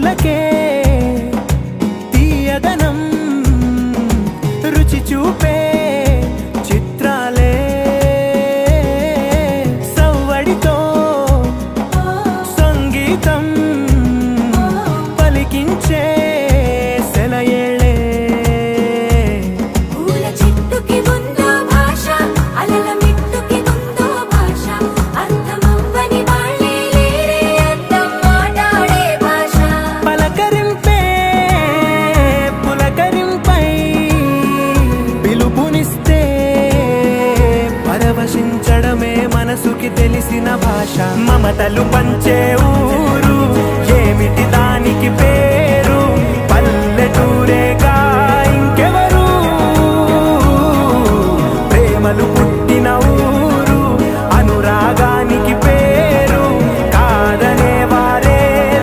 నవ్వులకే తీయదనం రుచి చూపే చిత్రాలే సవ్వడితో సంగీతం పలికించే సెలయేళే పూల చెట్టుకి ఉందో భాష అలల మిట్టుకి ఉందో భాష అర్థమవ్వని వాళ్ళే లేరే అర్థం మాట్లాడే భాష పలకరింపే పులకరింపై పిలుపునిస్తే పరవశించడమే మనసుకి తెలిసిన భాష మమతలు పంచే